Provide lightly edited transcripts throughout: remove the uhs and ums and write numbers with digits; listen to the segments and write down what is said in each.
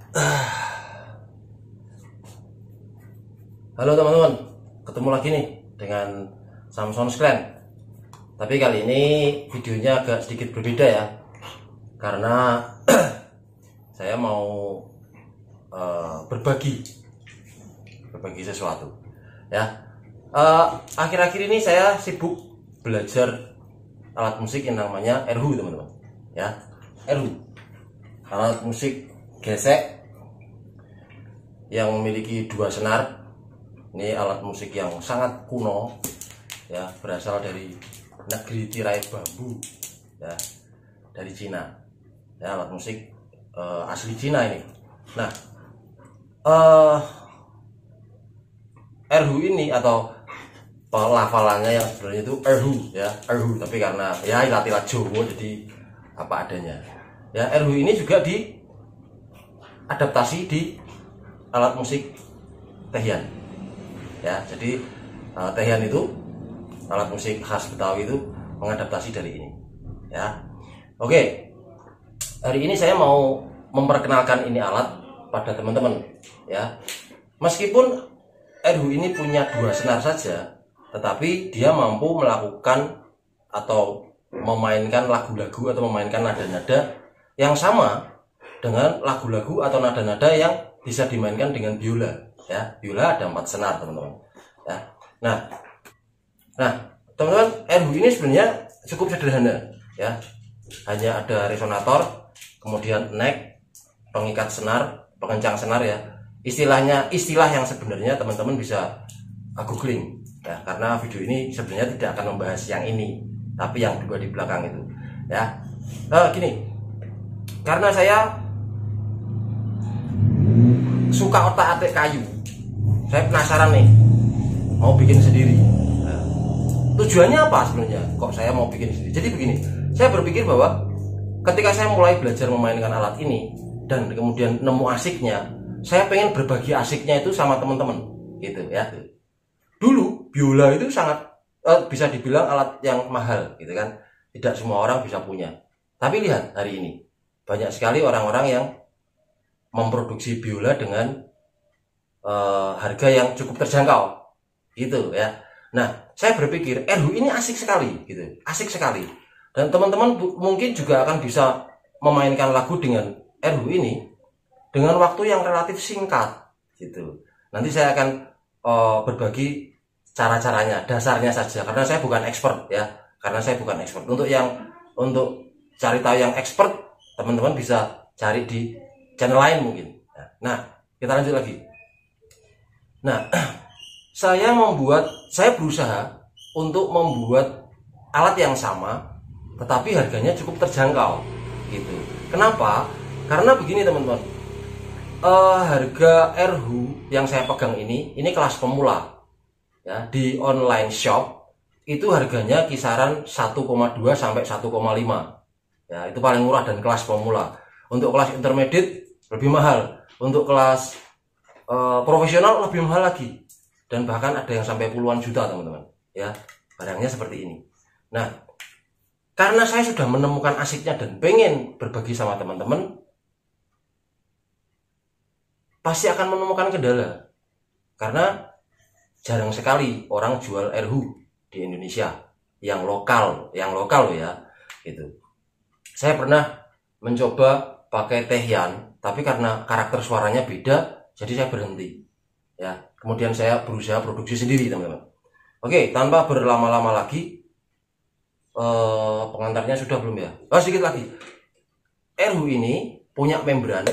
Halo teman-teman, ketemu lagi nih dengan Samson Sklen. Tapi kali ini videonya agak sedikit berbeda ya, karena saya mau berbagi sesuatu ya. Akhir-akhir ini saya sibuk belajar alat musik yang namanya erhu, teman-teman ya. Erhu, alat musik gesek yang memiliki 2 senar. Ini alat musik yang sangat kuno ya, berasal dari negeri tirai bambu ya, dari Cina ya, alat musik asli Cina ini. Nah, erhu ini atau pelafalannya yang sebenarnya itu erhu ya, erhu, tapi karena ya ilat-ilat Jawa jadi apa adanya ya. Erhu ini juga diadaptasi di alat musik tehian ya. Jadi tehian itu alat musik khas Betawi itu mengadaptasi dari ini ya. Oke, hari ini saya mau memperkenalkan ini alat pada teman-teman ya. Meskipun erhu ini punya 2 senar saja, tetapi dia mampu melakukan atau memainkan lagu-lagu atau memainkan nada-nada yang sama dengan lagu-lagu atau nada-nada yang bisa dimainkan dengan biola ya. Biola ada 4 senar, teman-teman ya. Nah teman-teman, erhu ini sebenarnya cukup sederhana ya. Hanya ada resonator, kemudian neck, pengikat senar, pengencang senar ya. Istilah yang sebenarnya teman-teman bisa googling ya, karena video ini sebenarnya tidak akan membahas yang ini, tapi yang 2 di belakang itu ya. Gini, karena saya suka otak-atik kayu, saya penasaran nih mau bikin sendiri. Nah, tujuannya apa sebenarnya kok saya mau bikin sendiri? Jadi begini, saya berpikir bahwa ketika saya mulai belajar memainkan alat ini dan kemudian nemu asiknya, saya pengen berbagi asiknya itu sama teman-teman gitu ya. Dulu biola itu sangat bisa dibilang alat yang mahal gitu kan, tidak semua orang bisa punya. Tapi lihat hari ini banyak sekali orang-orang yang memproduksi biola dengan harga yang cukup terjangkau gitu ya. Nah, saya berpikir erhu ini asik sekali gitu, asik sekali. Dan teman-teman mungkin juga akan bisa memainkan lagu dengan erhu ini dengan waktu yang relatif singkat gitu. Nanti saya akan berbagi cara-caranya, dasarnya saja, karena saya bukan expert ya. Karena saya bukan expert. Untuk cari tahu yang expert, teman-teman bisa cari di channel lain mungkin. Nah, kita lanjut lagi. Nah, saya berusaha untuk membuat alat yang sama, tetapi harganya cukup terjangkau gitu. Kenapa? Karena begini teman-teman, harga erhu yang saya pegang ini kelas pemula ya. Di online shop itu harganya kisaran 1,2 sampai 1,5 ya, itu paling murah dan kelas pemula. Untuk kelas intermediate lebih mahal, untuk kelas profesional lebih mahal lagi, dan bahkan ada yang sampai puluhan juta teman-teman ya, barangnya seperti ini. Nah, karena saya sudah menemukan asiknya dan pengen berbagi sama teman-teman, pasti akan menemukan kendala, karena jarang sekali orang jual erhu di Indonesia yang lokal loh ya gitu. Saya pernah mencoba pakai tehian, tapi karena karakter suaranya beda, jadi saya berhenti ya. Kemudian saya berusaha produksi sendiri teman-teman. Oke, tanpa berlama-lama lagi, pengantarnya sudah belum ya? Sedikit lagi. Erhu ini punya membran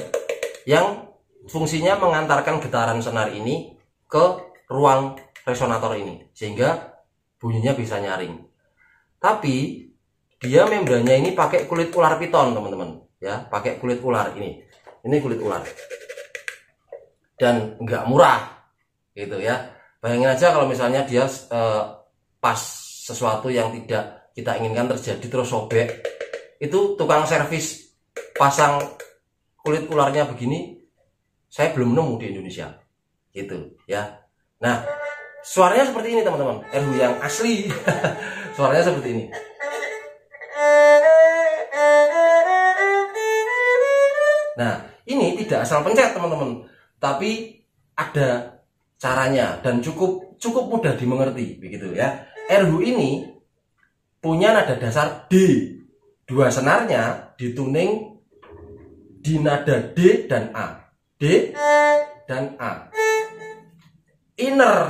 yang fungsinya mengantarkan getaran senar ini ke ruang resonator ini, sehingga bunyinya bisa nyaring. Tapi dia membrannya ini pakai kulit ular piton teman-teman ya, pakai kulit ular ini kulit ular, dan nggak murah gitu ya. Bayangin aja kalau misalnya dia pas sesuatu yang tidak kita inginkan terjadi terus sobek, itu tukang servis pasang kulit ularnya begini saya belum nemu di Indonesia gitu ya. Nah, suaranya seperti ini teman-teman, erhu yang asli suaranya seperti ini. Nah, ini tidak asal pencet teman-teman, tapi ada caranya dan cukup mudah dimengerti begitu ya. Erhu ini punya nada dasar D, dua senarnya dituning di nada D dan A, D dan A. Inner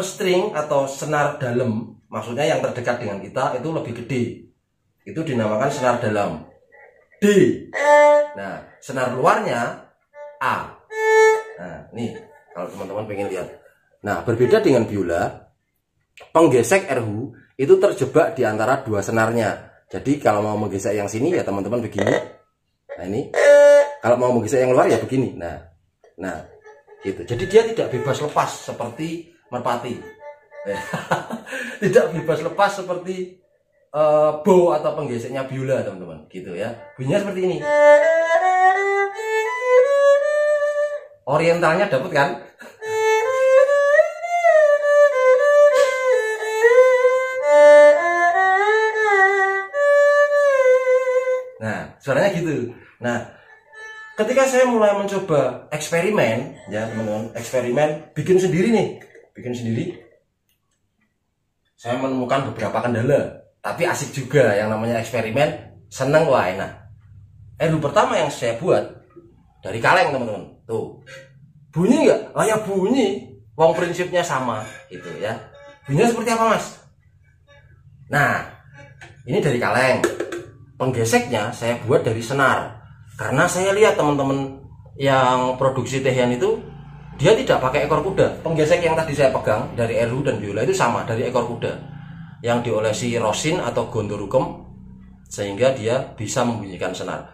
string atau senar dalam, maksudnya yang terdekat dengan kita itu lebih gede, itu dinamakan senar dalam D. Nah, senar luarnya A. Nah, nih kalau teman-teman pengen lihat. Nah, berbeda dengan biola, penggesek erhu itu terjebak di antara dua senarnya. Jadi kalau mau menggesek yang sini ya teman-teman begini. Nah ini, kalau mau menggesek yang luar ya begini. Nah, gitu. Jadi dia tidak bebas lepas seperti merpati. Tidak bebas lepas seperti bow atau penggeseknya biola teman-teman. Gitu ya. Bunyinya seperti ini. Orientalnya dapat kan? Nah, suaranya gitu. Nah, ketika saya mulai mencoba eksperimen, ya teman-teman, eksperimen bikin sendiri nih, saya menemukan beberapa kendala, tapi asik juga yang namanya eksperimen, seneng wah enak. Erhu pertama yang saya buat dari kaleng teman-teman, tuh bunyi nggak? Oh ya bunyi, wong prinsipnya sama, gitu ya. Bunyinya seperti apa mas? Nah, ini dari kaleng. Penggeseknya saya buat dari senar, karena saya lihat teman-teman yang produksi tehian itu dia tidak pakai ekor kuda. Penggesek yang tadi saya pegang dari erhu dan biola itu sama, dari ekor kuda yang diolesi rosin atau gondorukem sehingga dia bisa membunyikan senar.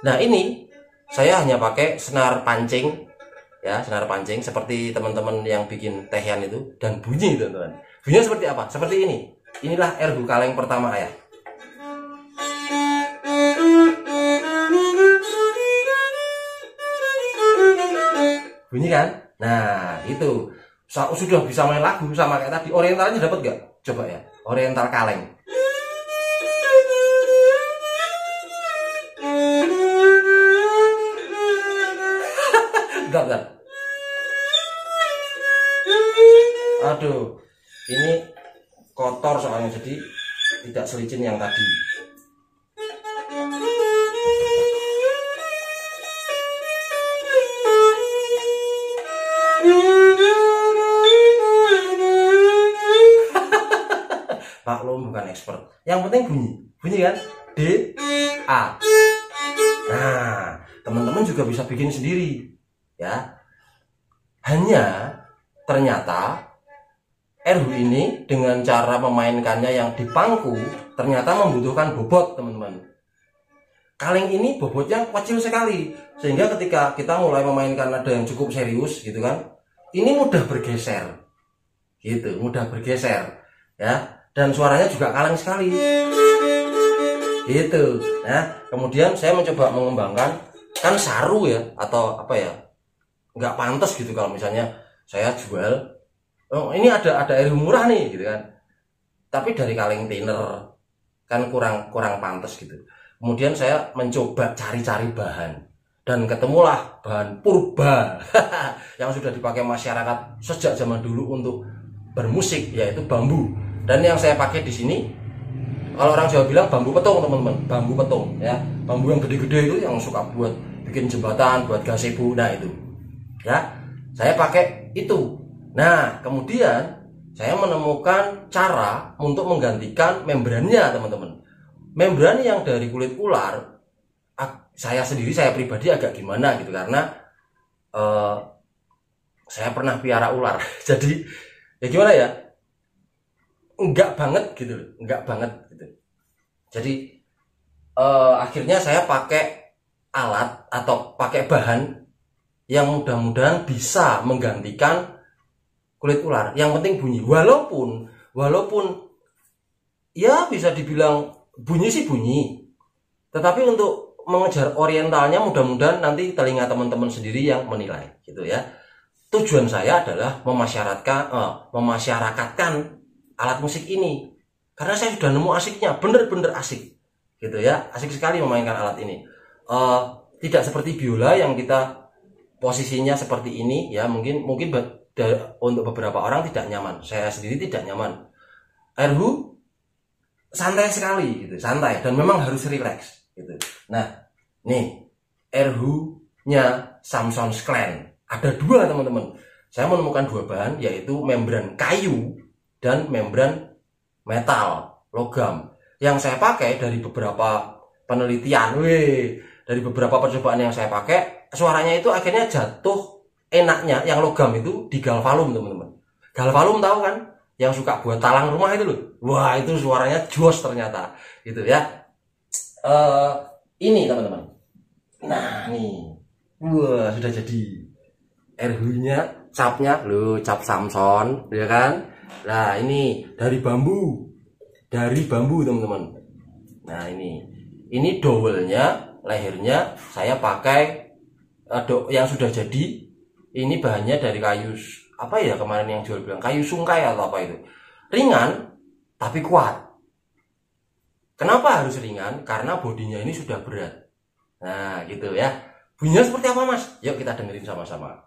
Nah ini saya hanya pakai senar pancing ya, senar pancing seperti teman-teman yang bikin tehian itu, dan bunyi teman-teman. Bunyinya seperti apa? Seperti ini. Inilah erhu kaleng pertama ayah. Bunyi kan? Nah itu sudah bisa main lagu sama kayak tadi. Orientalnya dapat gak? Coba ya, oriental kaleng. Bentar. Aduh, ini kotor soalnya, jadi tidak selicin yang tadi. Maklum bukan expert, yang penting bunyi kan, D, A. Nah teman-teman juga bisa bikin sendiri ya. Hanya ternyata erhu ini dengan cara memainkannya yang di pangku ternyata membutuhkan bobot teman-teman. Kaleng ini bobotnya kecil sekali, sehingga ketika kita mulai memainkan nada yang cukup serius gitu kan, ini mudah bergeser gitu, ya. Dan suaranya juga kaleng sekali gitu. Nah kemudian saya mencoba mengembangkan, kan saru ya atau apa ya, nggak pantas gitu kalau misalnya saya jual, oh ini ada erhu murah nih gitu kan, tapi dari kaleng tenor kan kurang pantas gitu. Kemudian saya mencoba cari-cari bahan, dan ketemulah bahan purba yang sudah dipakai masyarakat sejak zaman dulu untuk bermusik, yaitu bambu. Dan yang saya pakai di sini, kalau orang Jawa bilang bambu petung teman-teman, bambu petung ya, bambu yang gede-gede itu yang suka buat bikin jembatan, buat gazebo. Nah itu ya, saya pakai itu. Nah kemudian saya menemukan cara untuk menggantikan membrannya teman-teman. Membran yang dari kulit ular, saya pribadi agak gimana gitu, karena saya pernah piara ular. Jadi ya gimana ya, enggak banget gitu. Jadi akhirnya saya pakai alat atau pakai bahan yang mudah-mudahan bisa menggantikan kulit ular. Yang penting bunyi, walaupun ya bisa dibilang bunyi sih bunyi, tetapi untuk mengejar orientalnya mudah-mudahan nanti telinga teman-teman sendiri yang menilai gitu ya. Tujuan saya adalah memasyarakatkan alat musik ini, karena saya sudah nemu asiknya, bener-bener asik gitu ya, asik sekali memainkan alat ini. tidak seperti biola yang kita posisinya seperti ini ya, mungkin untuk beberapa orang tidak nyaman. Saya sendiri tidak nyaman. Erhu santai sekali gitu, santai, dan memang harus rileks gitu. Nah, nih Erhu-nya Samson Clan ada dua teman-teman. Saya menemukan dua bahan, yaitu membran kayu dan membran metal logam. Yang saya pakai dari beberapa penelitian, dari beberapa percobaan yang saya pakai, suaranya itu akhirnya jatuh enaknya yang logam itu di galvalum teman-teman. Galvalum tahu kan? Yang suka buat talang rumah itu loh. Wah, itu suaranya jos ternyata gitu ya. Ini teman-teman. Nah nih, wah sudah jadi Erhu-nya, capnya loh, cap Samson ya kan. Nah ini dari bambu teman-teman. Nah ini dowelnya, lehernya saya pakai yang sudah jadi. Ini bahannya dari kayu apa ya, kemarin yang jual bilang kayu sungkai atau apa itu, ringan tapi kuat. Kenapa harus ringan? Karena bodinya ini sudah berat. Nah gitu ya. Bunyinya seperti apa mas? Yuk kita dengerin sama-sama.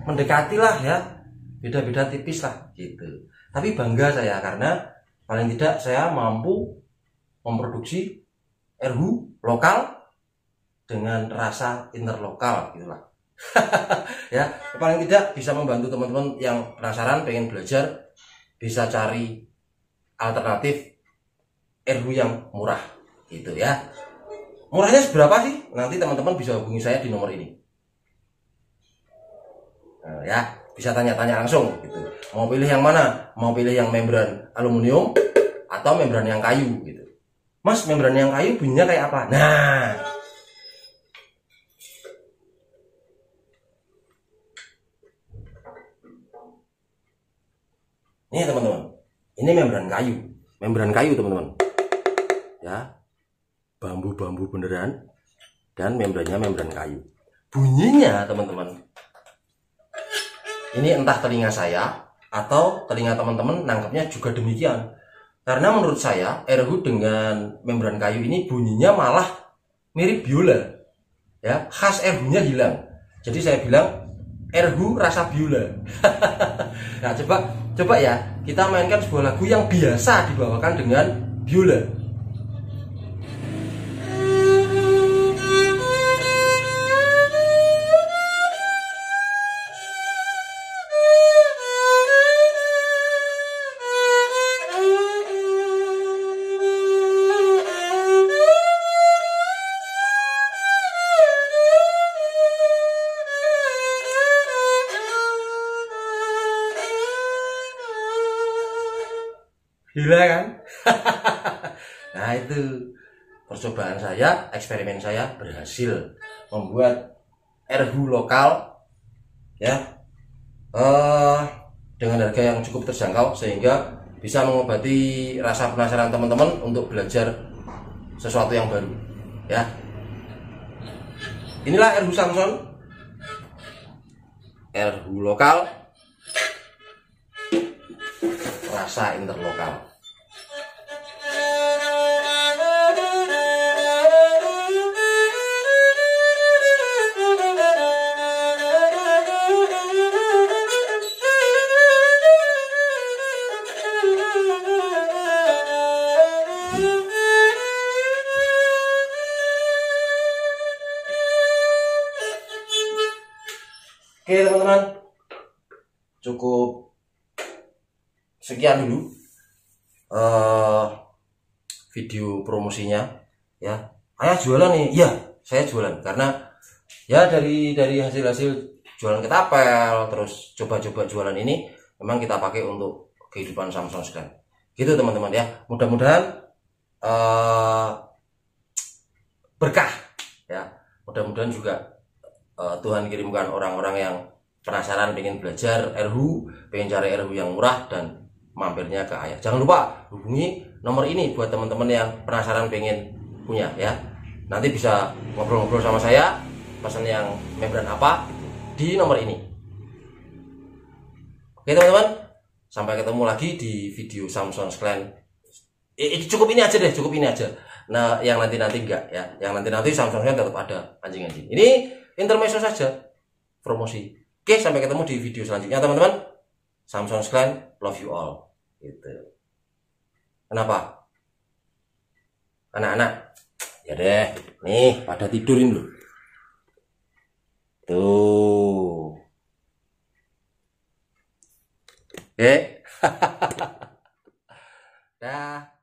Mendekati lah ya, beda-beda tipis lah gitu. Tapi bangga saya karena paling tidak saya mampu memproduksi Erhu lokal dengan rasa interlokal gitulah. Ya, paling tidak bisa membantu teman-teman yang penasaran pengen belajar, bisa cari alternatif Erhu yang murah gitu ya. Murahnya seberapa sih? Nanti teman-teman bisa hubungi saya di nomor ini. Ya, bisa tanya-tanya langsung gitu. Mau pilih yang mana? Mau pilih yang membran aluminium atau membran yang kayu gitu. Mas, membran yang kayu bunyinya kayak apa? Nah, ini teman-teman, ini membran kayu teman-teman ya, bambu-bambu beneran, dan membrannya membran kayu. Bunyinya teman-teman, ini entah telinga saya atau telinga teman-teman nangkepnya juga demikian. Karena menurut saya Erhu dengan membran kayu ini bunyinya malah mirip biola. Ya, khas Erhu-nya hilang. Jadi saya bilang Erhu rasa biola. Nah, coba ya, kita mainkan sebuah lagu yang biasa dibawakan dengan biola. Gila kan? Nah itu percobaan saya, eksperimen saya berhasil membuat Erhu lokal ya, dengan harga yang cukup terjangkau sehingga bisa mengobati rasa penasaran teman-teman untuk belajar sesuatu yang baru ya. Inilah Erhu Samson, Erhu lokal, rasa interlokal. Oke teman-teman, cukup sekian dulu video promosinya ya. Ayah jualan nih, ya saya jualan karena ya dari hasil jualan ketapel, terus coba-coba jualan ini memang kita pakai untuk kehidupan Samson Clan gitu teman-teman ya. Mudah-mudahan berkah ya, mudah-mudahan juga Tuhan kirimkan orang-orang yang penasaran pengen belajar Erhu, pengen cari Erhu yang murah dan mampirnya ke ayah. Jangan lupa hubungi nomor ini buat teman-teman yang penasaran pengen punya ya. Nanti bisa ngobrol-ngobrol sama saya, pesan yang membran apa di nomor ini. Oke teman-teman, sampai ketemu lagi di video Samsung Clan. Cukup ini aja deh, cukup ini aja. Nah, yang nanti-nanti enggak ya. Yang nanti-nanti Samsung Clan tetap ada anjing-anjing. Ini intermezzo saja, promosi. Oke, sampai ketemu di video selanjutnya teman-teman. Samsung Clan, love you all. Gitu. Kenapa? Anak-anak, ya deh, nih pada tidurin loh. Tuh. Oke. Dah.